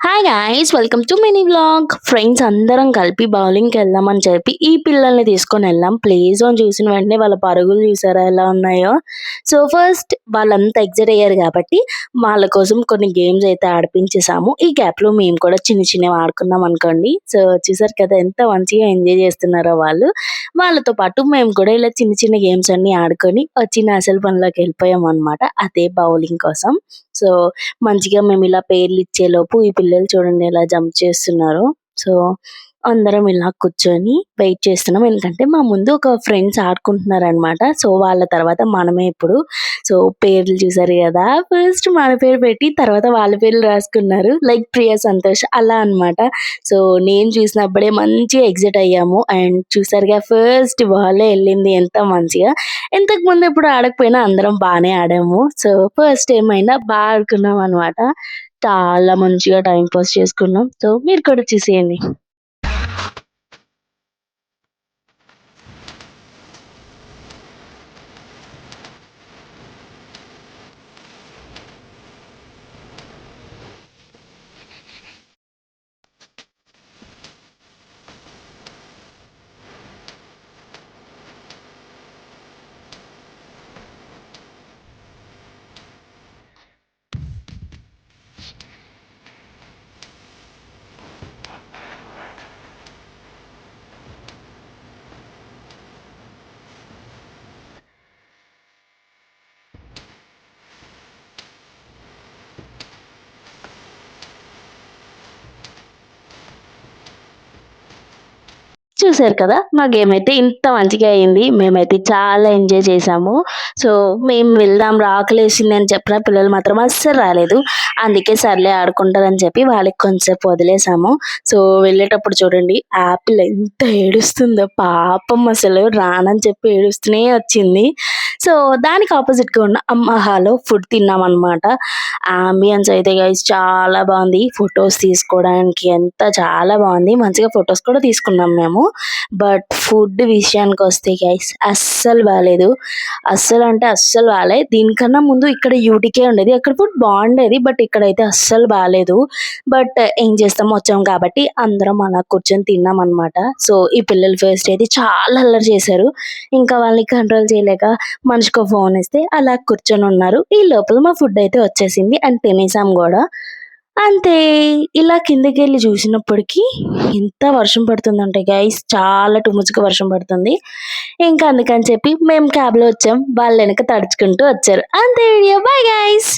Hi guys welcome to mini vlog. Friends అందరం కలిపి బౌలింగ్కి వెళ్దామని చెప్పి ఈ పిల్లల్ని తీసుకొని వెళ్ళాం. ప్లే జోన్ చూసిన వెంటనే వాళ్ళ పరుగులు చూసారా ఎలా ఉన్నాయో. సో ఫస్ట్ వాళ్ళంతా ఎగ్జిట్ అయ్యారు కాబట్టి వాళ్ళ కోసం కొన్ని గేమ్స్ అయితే ఆడిపించేసాము. ఈ గ్యాప్ లో మేము కూడా చిన్న చిన్నవి ఆడుకున్నాం అనుకోండి. సో చూసారు కదా ఎంత మంచిగా ఎంజాయ్ చేస్తున్నారో వాళ్ళు. వాళ్ళతో పాటు మేము కూడా ఇలా చిన్న చిన్న గేమ్స్ అన్ని ఆడుకొని వచ్చిన అసలు పనిలోకి వెళ్ళిపోయాం అనమాట. అదే బౌలింగ్ కోసం. సో మంచిగా మేము ఇలా పేర్లు ఇచ్చేలోపు ఈ పిల్లలు చూడండి ఎలా జంప్ చేస్తున్నారో. సో అందరం ఇలా కూర్చొని వెయిట్ చేస్తున్నాం. ఎందుకంటే మా ముందు ఒక ఫ్రెండ్స్ ఆడుకుంటున్నారనమాట. సో వాళ్ళ తర్వాత మనమే ఇప్పుడు. సో పేర్లు చూసారు కదా, ఫస్ట్ మన పేరు పెట్టి తర్వాత వాళ్ళ పేర్లు రాసుకున్నారు. లైక్ ప్రియ సంతోష్ అలా అన్నమాట. సో నేను చూసినప్పుడే మంచిగా ఎగ్జిట్ అయ్యాము. అండ్ చూసారుగా ఫస్ట్ వాళ్ళే వెళ్ళింది ఎంత మంచిగా. ఇంతకు ముందు ఎప్పుడు ఆడకపోయినా అందరం బాగానే ఆడాము. సో ఫస్ట్ టైం అయినా బాగా ఆడుకున్నాం అనమాట. చాలా మంచిగా టైం పాస్ చేసుకున్నాం. సో మీరు కూడా చూసేయండి. చూసారు కదా! మా గేమ్ అయితే ఇంత మంచిగా అయింది. మేమైతే చాలా ఎంజాయ్ చేశాము. సో, మేము వెళ్దాం రా ఆకలేసింది అని చెప్పిన పిల్లలు మాత్రం అస్సలు రాలేదు. అందుకే సర్లే ఆడుకుంటారని చెప్పి వాళ్ళకి కొంచెంసేపు వదిలేసాము. సో, వెళ్ళేటప్పుడు చూడండి యాపిల్ ఎంత ఏడుస్తుందో పాపం అసలు రానని చెప్పి ఏడుస్తూనే వచ్చింది. సో, దానికి ఆపోజిట్‌గా ఉన్న అమ్మాహాలో ఫుడ్ తిన్నామనమాట. ఆంబియన్స్ అయితే గైస్ చాలా బాగుంది. ఫోటోస్ తీసుకోవడానికి చాలా బాగుంది. మంచిగా ఫోటోస్ కూడా తీసుకున్నాం మేము. బట్ ఫుడ్ విషయానికొస్తే గైస్ అస్సలు బాలేదు. అస్సలు అంటే అస్సలు బాలే. దీనికన్నా ముందు ఇక్కడ యూటీకే ఉండేది. అక్కడ ఫుడ్ బాగుండేది. బట్ ఇక్కడైతే అస్సలు బాలేదు. బట్ ఏం చేస్తాం వచ్చాం కాబట్టి అందరం అలా కూర్చొని తిన్నామనమాట. సో ఈ పిల్లలు ఫస్ట్ అయితే చాలా అల్లరి చేశారు. ఇంకా వాళ్ళని కంట్రోల్ చేయలేక మనిషికో ఫోన్ ఇస్తే అలా కూర్చొని ఉన్నారు. ఈ లోపల మా ఫుడ్ అయితే వచ్చేసింది అండ్ తినేసాం కూడా. అంతే. ఇలా కిందకెళ్ళి చూసినప్పటికి ఎంత వర్షం పడుతుందంటే గైస్ చాలా టూ మచ్‌గా వర్షం పడుతుంది. ఇంకా అందుకని చెప్పి మేము క్యాబ్‌లో వచ్చాం. వాళ్ళెనక తడుచుకుంటూ వచ్చారు. అంతే వీడియో. Bye guys.